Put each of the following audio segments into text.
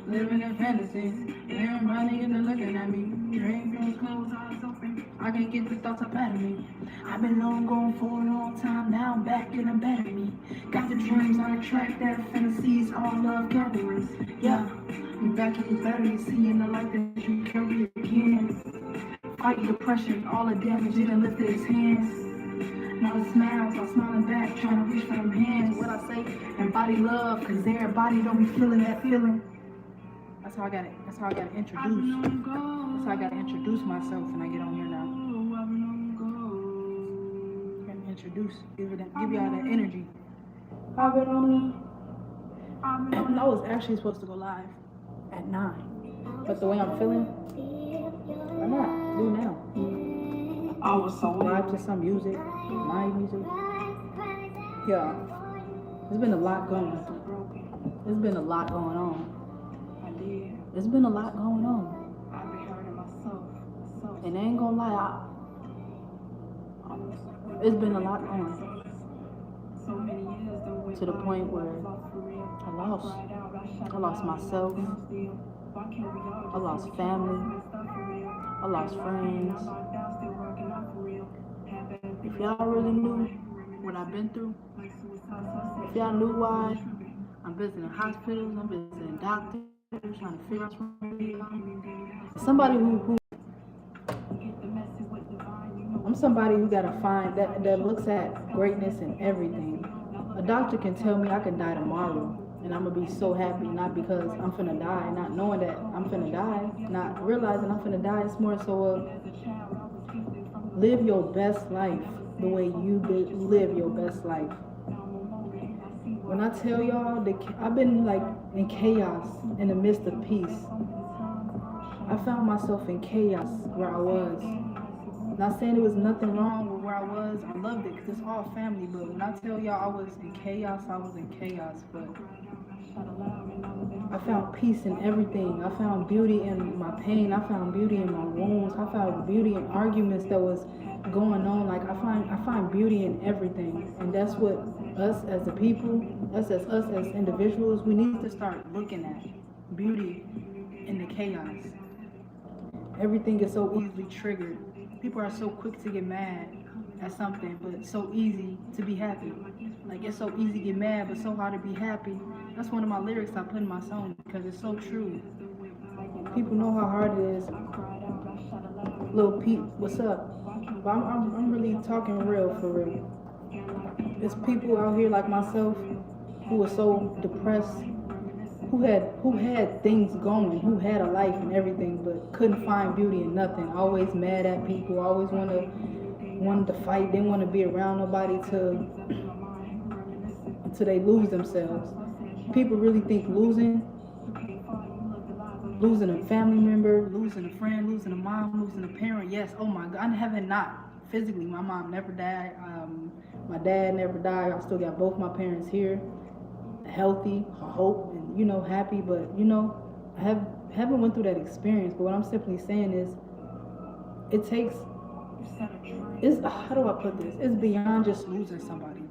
living in fantasy. Everybody in there looking at me. Drink those clothes, eyes open. I can't get the thoughts up out of me. I've been long gone for a long time. Now I'm back and I'm better me. Got the dreams on the track, that fantasies, all love gatherings. Yeah, I'm back in the battery, seeing the light that you carry again. Fighting depression, all the damage, he done lifted his hands. Now it smiles, I'm smiling back, trying to reach for them hands. What I say, embody love, cause everybody don't be feeling that feeling. That's how I gotta introduce. That's how I gotta introduce myself when I get on here now. Introduce, give y'all that energy. I've been on I was actually supposed to go live at 9. But the way I'm feeling, why not? Do now. I was so live to some music, my music. Yeah. There's been a lot going on. There's been a lot going on. I did. There's been a lot going on. I've been hurting myself. And I ain't gonna lie, it's been a lot going on. So many years to the point where I lost myself. I lost family. I lost friends. If y'all really knew what I've been through, if y'all knew why I'm visiting hospitals, I'm visiting doctors, trying to figure out somebody I'm somebody who gotta find that looks at greatness in everything. A doctor can tell me I could die tomorrow and I'm gonna be so happy, not because I'm finna die, not knowing that I'm finna die, not realizing I'm finna die. It's more so of live your best life the way you live your best life. When I tell y'all, I've been like in chaos in the midst of peace. I found myself in chaos where I was. Not saying there was nothing wrong with where I was. I loved it because it's all family. But when I tell y'all I was in chaos, I was in chaos. But I found peace in everything. I found beauty in my pain. I found beauty in my wounds. I found beauty in arguments that was going on. Like I find beauty in everything. And that's what us as a people, us as individuals, we need to start looking at. Beauty in the chaos. Everything is so easily triggered. People are so quick to get mad at something, but it's so easy to be happy. Like it's so easy to get mad, but so hard to be happy. That's one of my lyrics I put in my song because it's so true. People know how hard it is. Lil Pete, what's up? But I'm really talking real for real. There's people out here like myself who are so depressed, who had things going, who had a life and everything, but couldn't find beauty in nothing. Always mad at people, always wanted to fight, didn't want to be around nobody until they lose themselves. People really think losing a family member, losing a friend, losing a mom, losing a parent. Yes, oh my God, I haven't not physically. My mom never died. My dad never died. I still got both my parents here, healthy, I hope, and happy. But I haven't went through that experience. But what I'm simply saying is, it takes. How do I put this? It's beyond just losing somebody,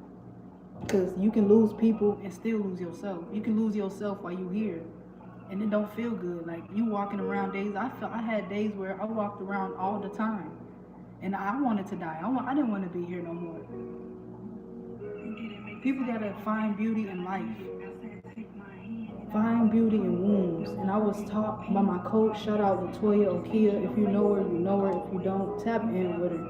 because you can lose people and still lose yourself. You can lose yourself while you're here, and it don't feel good. Like you walking around days. I had days where I walked around all the time, and I wanted to die. I didn't want to be here no more. People gotta find beauty in life. Find beauty in wounds. And I was taught by my coach, shout out Latoya Okia. If you know her, you know her. If you don't, tap in with her.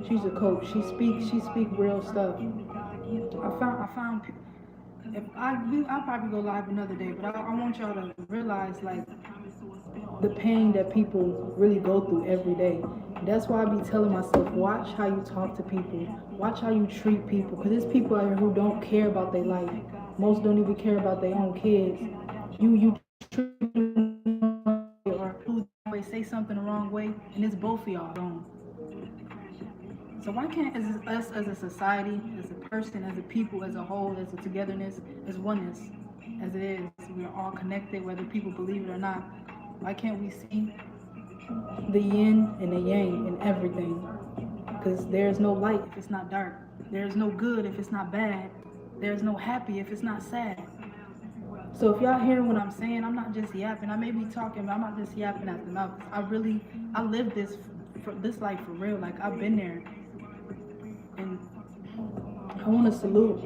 She's a coach. She speaks real stuff. I found if I'll probably go live another day, but I want y'all to realize like the pain that people really go through every day. That's why I be telling myself, watch how you talk to people, watch how you treat people, because there's people out here who don't care about their life. Most don't even care about their own kids. You treat them or always say something the wrong way, and it's both of y'all wrong. So why can't us as a society, as a person, as a people, as a whole, as a togetherness, as oneness, as it is, we are all connected, whether people believe it or not. Why can't we see the yin and the yang in everything? Because there's no light if it's not dark. There's no good if it's not bad. There's no happy if it's not sad. So if y'all hearing what I'm saying, I'm not just yapping. I may be talking, but I'm not just yapping at the mouth. I live this life for real. Like I've been there, and I want to salute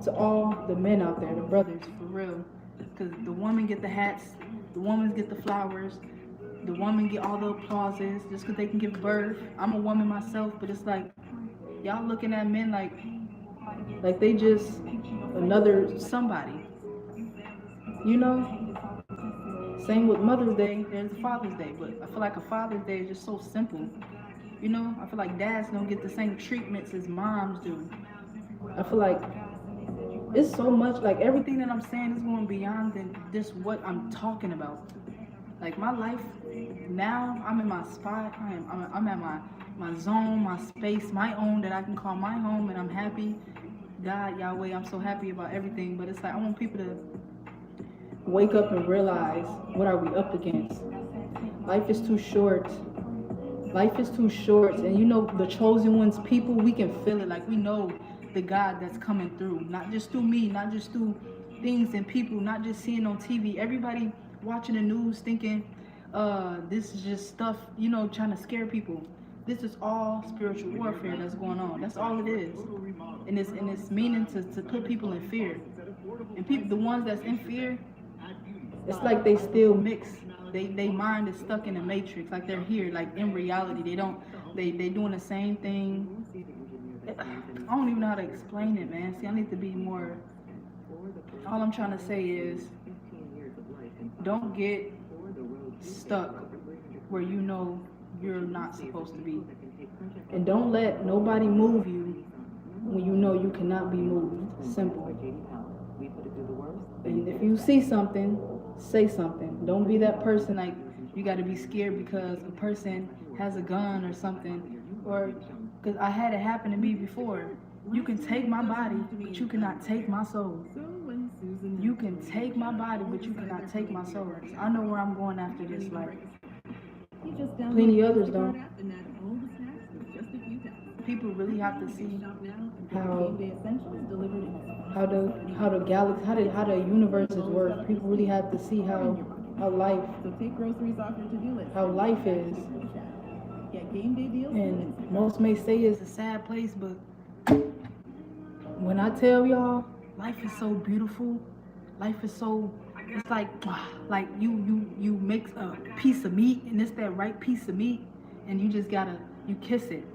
to all the men out there, the brothers, for real. Because the women get the hats, the women get the flowers, the women get all the applauses just because they can give birth. I'm a woman myself, but it's like y'all looking at men like they just another somebody. You know? Same with Mother's Day, there's Father's Day, but I feel like a Father's Day is just so simple. You know, I feel like dads don't get the same treatments as moms do. I feel like it's so much, like everything that I'm saying is going beyond than just what I'm talking about. Like my life now, I'm in my spot. I'm at my zone, my space, my own that I can call my home, and I'm happy. God, Yahweh, I'm so happy about everything. But it's like I want people to wake up and realize, what are we up against? Life is too short. Life is too short, and you know the chosen ones, people, we can feel it. Like we know the God that's coming through, not just through me, not just through things and people, not just seeing on TV. Everybody watching the news thinking this is just stuff, you know, trying to scare people. This is all spiritual warfare that's going on. That's all it is, and it's meaning to put people in fear. And people, the ones that's in fear, it's like they still mix. They mind is stuck in the matrix, like they're here, like in reality. They doing the same thing. I don't even know how to explain it, man. See, I need to be more. All I'm trying to say is, don't get stuck where you know you're not supposed to be. And don't let nobody move you when you know you cannot be moved. Simple. And if you see something, say something. Don't be that person like you got to be scared because a person has a gun or something. Or because I had it happen to me before. You can take my body, but you cannot take my soul. You can take my body, but you cannot take my soul. I know where I'm going after this life. Plenty others don't. People really have to see how the universes work. People really have to see how life is. And most may say it's a sad place, but when I tell y'all, life is so beautiful. Life is so, it's like you mix a piece of meat, and it's that right piece of meat, and you just you kiss it.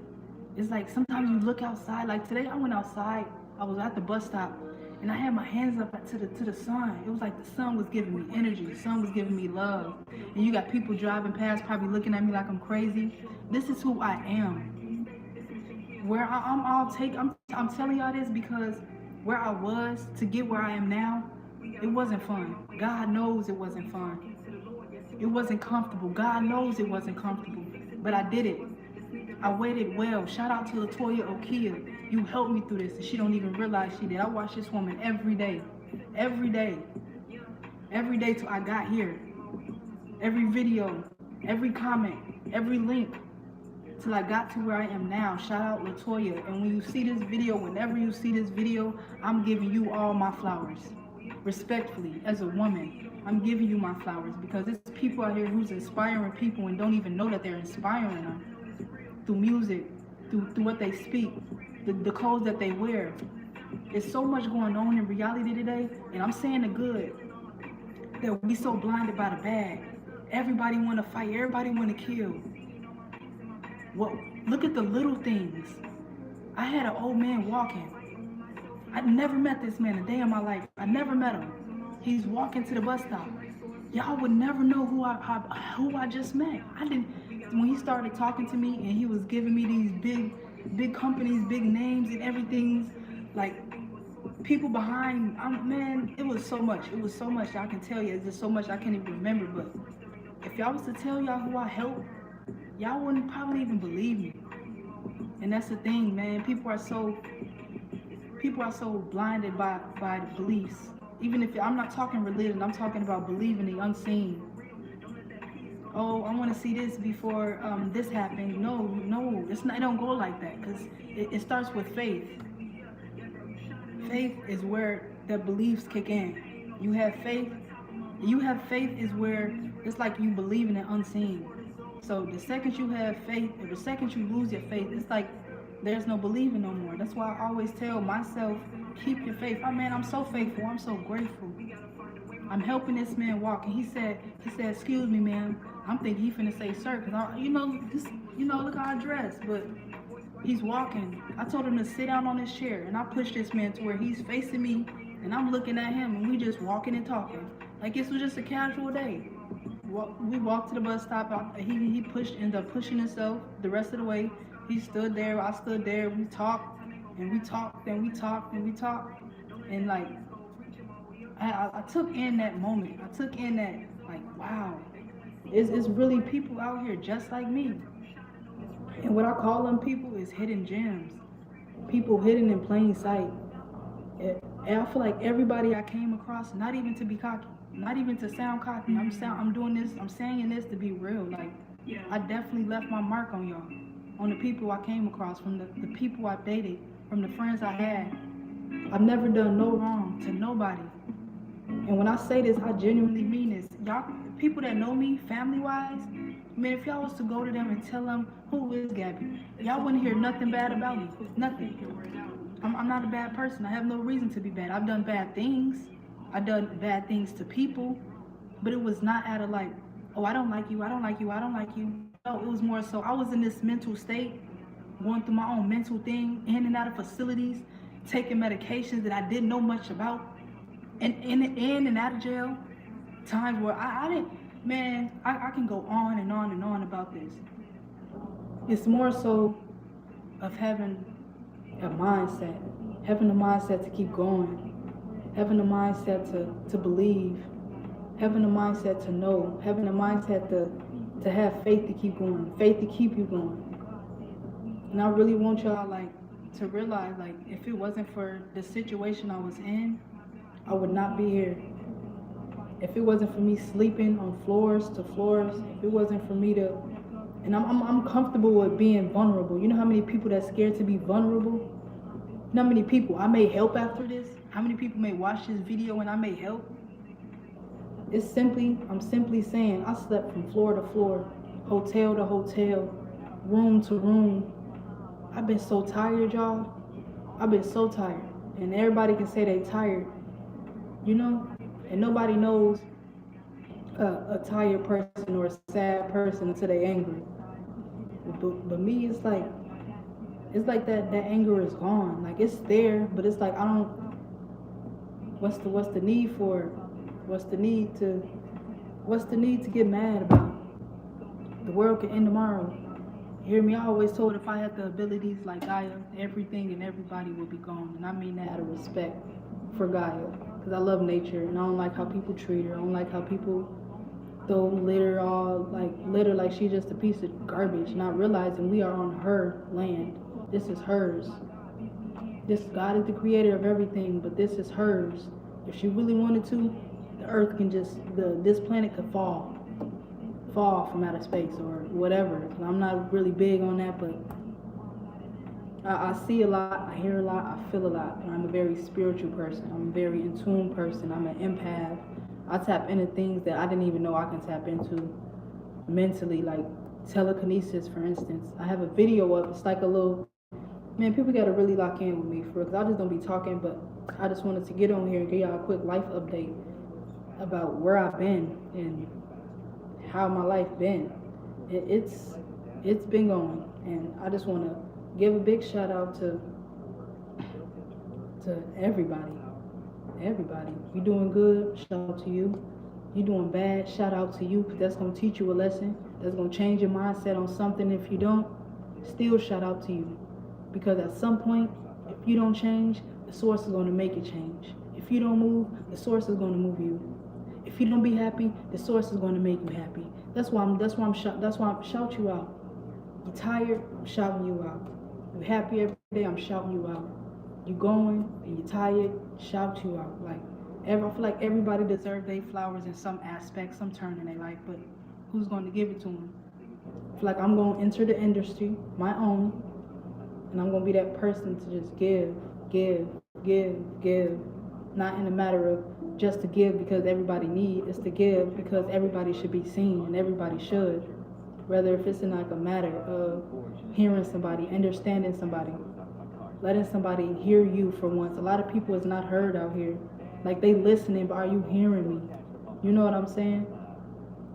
It's like sometimes you look outside. Like today, I went outside. I was at the bus stop, and I had my hands up to the sun. It was like the sun was giving me energy. The sun was giving me love. And you got people driving past, probably looking at me like I'm crazy. This is who I am. Where I'm telling y'all this because where I was to get where I am now, it wasn't fun. God knows it wasn't fun. It wasn't comfortable. God knows it wasn't comfortable. But I did it. I waited well. Shout out to Latoya Okia. You helped me through this, and she don't even realize she did. I watch this woman every day. Every day. Every day till I got here. Every video, every comment, every link, till I got to where I am now. Shout out Latoya. And when you see this video, whenever you see this video, I'm giving you all my flowers. Respectfully, as a woman, I'm giving you my flowers because there's people out here who's inspiring people and don't even know that they're inspiring them. Through music, through what they speak, the clothes that they wear. There's so much going on in reality today, and I'm saying the good, that we so blinded by the bad. Everybody want to fight, everybody want to kill. Well, look at the little things. I had an old man walking. I'd never met this man a day in my life. I never met him. He's walking to the bus stop. Y'all would never know who I just met. I didn't. When he started talking to me and he was giving me these big companies, big names and everything, like people behind, man, it was so much. It was so much I can tell you. It's just so much I can't even remember. But if y'all was to tell y'all who I helped, y'all wouldn't probably even believe me. And that's the thing, man. People are so blinded by the beliefs. Even if I'm not talking religion, I'm talking about believing the unseen. Oh, I want to see this before this happened. No, it's not. It don't go like that because it starts with faith. Faith is where the beliefs kick in. You have faith. You have faith is where it's like you believe in it unseen. So the second you have faith, or the second you lose your faith, it's like there's no believing no more. That's why I always tell myself, keep your faith. Oh man, I'm so faithful. I'm so grateful. I'm helping this man walk, and he said, excuse me, man. I'm thinking he finna say, sir, cause look how I dress, but he's walking. I told him to sit down on his chair, and I pushed this man to where he's facing me, and I'm looking at him, and we just walking and talking like this was just a casual day. We walked to the bus stop. He ended up pushing himself the rest of the way. He stood there. I stood there. We talked, and we talked, and we talked, and we talked, and like I took in that moment. I took in that like, wow, it's really people out here just like me. And what I call them people is hidden gems. People hidden in plain sight. And I feel like everybody I came across, not even to be cocky, not even to sound cocky. I'm doing this, I'm saying this to be real. Like, I definitely left my mark on y'all. On the people I came across, from the people I dated, from the friends I had. I've never done no wrong to nobody. And when I say this, I genuinely mean this. Y'all, people that know me, family-wise, man, if y'all was to go to them and tell them, who is Gabby? Y'all wouldn't hear nothing bad about me. Nothing. I'm not a bad person. I have no reason to be bad. I've done bad things. I've done bad things to people. But it was not out of like, oh, I don't like you, I don't like you, I don't like you. No, it was more so I was in this mental state, going through my own mental thing, in and out of facilities, taking medications that I didn't know much about, and in and out of jail. Times where I didn't, man, I can go on and on and on about this. It's more so of having a mindset, having a mindset to keep going, having a mindset to believe, having a mindset to know, having a mindset to have faith to keep going, faith to keep you going. And I really want y'all like to realize, like, if it wasn't for the situation I was in, I would not be here. If it wasn't for me sleeping on floors to floors, if it wasn't for me to, and I'm comfortable with being vulnerable. You know how many people that's scared to be vulnerable? You know how many people I may help after this? How many people may watch this video and I may help? I'm simply saying, I slept from floor to floor, hotel to hotel, room to room. I've been so tired, y'all. I've been so tired. And everybody can say they tired, you know? And nobody knows a tired person or a sad person until they angry. But me, it's like that anger is gone. Like, it's there, but it's like, I don't, what's the need for it? What's the need to get mad about? The world can end tomorrow. You hear me? I always told if I had the abilities like Gaia, everything and everybody would be gone. And I mean that out of respect for Gaia. Because I love nature and I don't like how people treat her. I don't like how people throw litter like she's just a piece of garbage, not realizing we are on her land. This is hers. This God is the creator of everything, but this is hers. If she really wanted to, the earth can this planet could fall from outer space or whatever. I'm not really big on that, but I see a lot, I hear a lot, I feel a lot. And I'm a very spiritual person. I'm a very in tune person. I'm an empath. I tap into things that I didn't even know I can tap into mentally, like telekinesis, for instance. I have a video of it's like a little, man, people got to really lock in with me for real, because I just don't be talking, but I just wanted to get on here and give y'all a quick life update about where I've been and how my life been. It's been going, and I just want to give a big shout out to everybody. You doing good, shout out to you. You doing bad, shout out to you, because that's going to teach you a lesson. That's going to change your mindset on something. If you don't, still shout out to you. Because at some point, if you don't change, the source is going to make it change. If you don't move, the source is going to move you. If you don't be happy, the source is going to make you happy. That's why I'm shout you out. You're tired, I'm shouting you out. You're happy every day, I'm shouting you out. You going and you're tired, shout you out. Like, I feel like everybody deserves their flowers in some aspect, some turn in their life, but who's going to give it to them? I feel like I'm going to enter the industry, my own, and I'm going to be that person to just give. not in a matter of just to give because everybody needs. It's to give because everybody should be seen and everybody should. Whether if it's in like a matter of hearing somebody, understanding somebody, letting somebody hear you for once. A lot of people is not heard out here. Like they listening, but are you hearing me? You know what I'm saying?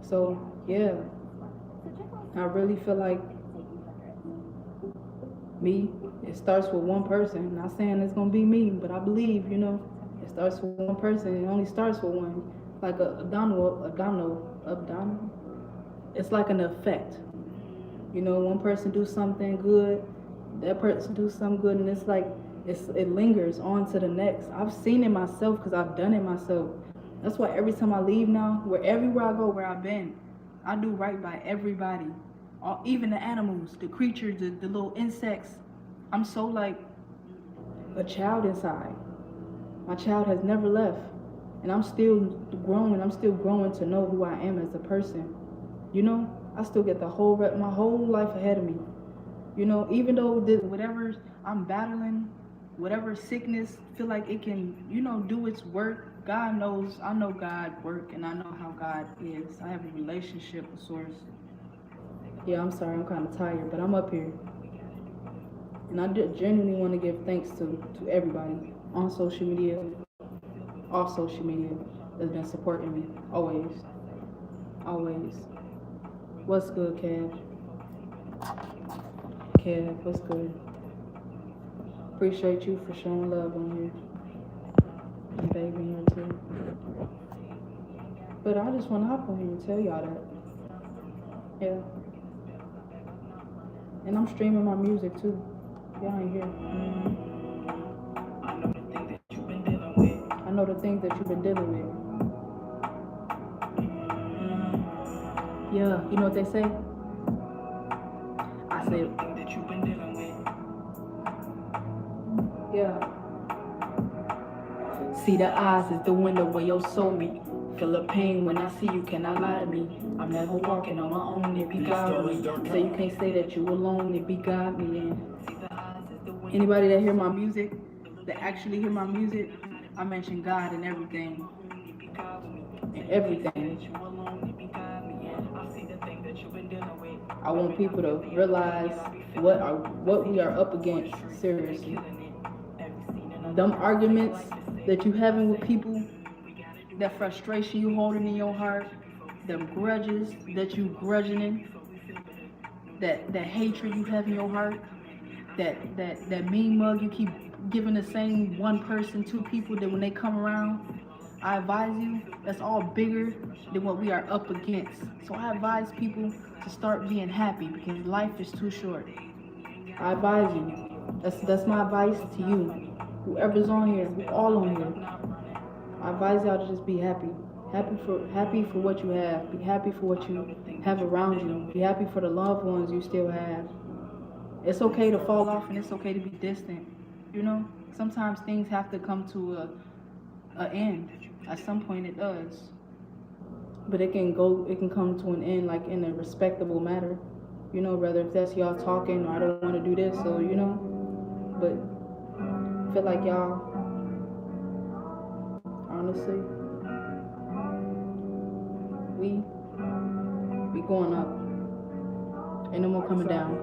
So yeah, I really feel like me, it starts with one person. Not saying it's gonna be me, but I believe, it starts with one person. It only starts with one. Like a domino. It's like an effect. One person do something good, that person do something good, and it's like it lingers on to the next. I've seen it myself because I've done it myself. That's why every time I leave now, everywhere I go, where I've been, I do right by everybody. Even the animals, the creatures, the little insects. I'm so like a child inside. My child has never left. And I'm still growing. I'm still growing to know who I am as a person. I still get my whole life ahead of me. Even though whatever I'm battling, whatever sickness, feel like it can, do its work. God knows, I know God work, and I know how God is. I have a relationship with Source. Yeah, I'm sorry, I'm kind of tired, but I'm up here. And I genuinely want to give thanks to everybody on social media, off social media, that's been supporting me. Always. Always. What's good, Kev? Kev, what's good? Appreciate you for showing love on here. And baby here too. But I just want to hop on here and tell y'all that. Yeah. And I'm streaming my music too. Y'all ain't here. I know the things that you've been dealing with. Yeah, you know what they say? I said, yeah. See, the eyes is the window where your soul meet. Feel the pain when I see you, cannot lie to me. I'm never walking on my own, it be God me. So you can't say that you alone, it be God me. And anybody that hear my music, that actually hear my music, I mention God in everything. In everything. I want people to realize what we are up against, seriously. Them arguments that you having with people, that frustration you holding in your heart, them grudges that you grudging, that hatred you have in your heart, that mean mug you keep giving the same one person, two people, that when they come around, I advise you, that's all bigger than what we are up against. So I advise people to start being happy because life is too short. I advise you. That's my advice to you. Whoever's on here, we're all on here. I advise y'all to just be happy. Happy for what you have. Be happy for what you have around you. Be happy for the loved ones you still have. It's okay to fall off and it's okay to be distant. Sometimes things have to come to an end. At some point it does. But it can come to an end like in a respectable manner. Whether if that's y'all talking or I don't want to do this, so but I feel like y'all, honestly, we going up. Ain't no more coming down.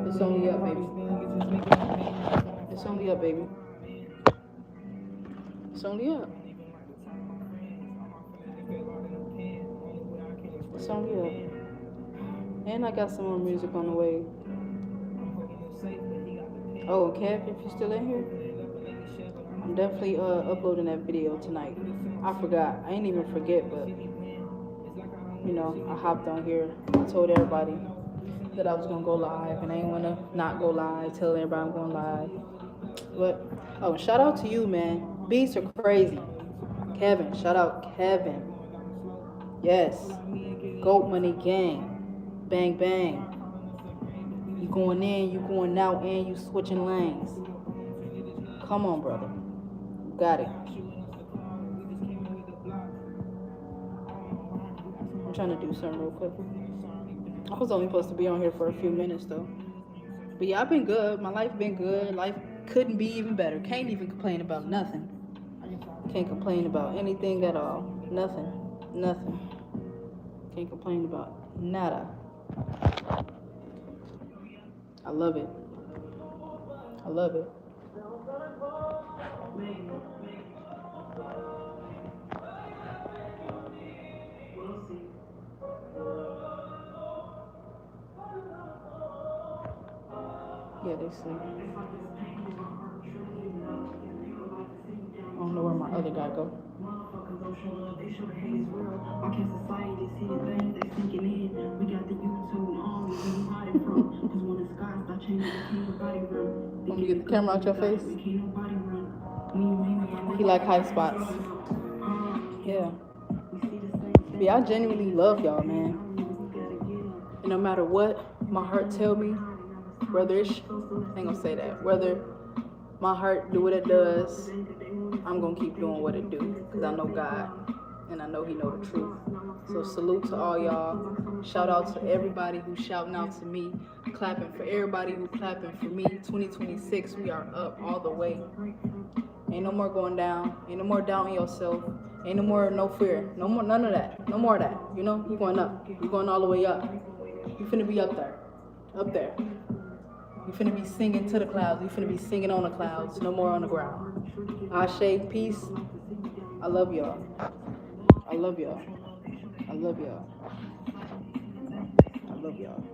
It's only up, baby. It's only up, baby. It's only up. It's only up. And I got some more music on the way. Oh, Kev, if you're still in here, I'm definitely uploading that video tonight. I forgot. I ain't even forget, but I hopped on here. I told everybody that I was gonna go live, and I ain't wanna not go live. Tell everybody I'm going live. But shout out to you, man. Beats are crazy. Kevin, shout out Kevin. Yes. Goat Money Gang. Bang bang. You going in, you going out, and you switching lanes. Come on, brother. You got it. I'm trying to do something real quick. I was only supposed to be on here for a few minutes though. But yeah, I've been good. My life been good. Life Couldn't be even better. Can't even complain about nothing. Can't complain about anything at all. Nothing. Nothing. Can't complain about nada. I love it. I love it. Yeah, they sleep. I don't know where my other guy go. Motherfuckers don't show love, they show the hate is real. Why can't society see the things they sinking in? We got the YouTube on, where we hiding from. Cause when the sky start changing, can't nobody run. Want me to get the camera out your face? Can't nobody run. When you mean He like high spots. Yeah. But yeah, I genuinely love y'all, man. And no matter what my heart tell me, whether it's, I ain't gonna say that, whether my heart do what it does, I'm gonna keep doing what it do, because I know God, and I know he know the truth. So salute to all y'all. Shout out to everybody who's shouting out to me, clapping for everybody who clapping for me. 2026, we are up all the way. Ain't no more going down. Ain't no more doubting yourself. Ain't no more no fear. No more none of that. No more of that. You know, you going up. You going all the way up. You finna be up there. Up there. You finna be singing to the clouds. You finna be singing on the clouds. No more on the ground. Ashe, peace. I love y'all. I love y'all. I love y'all. I love y'all.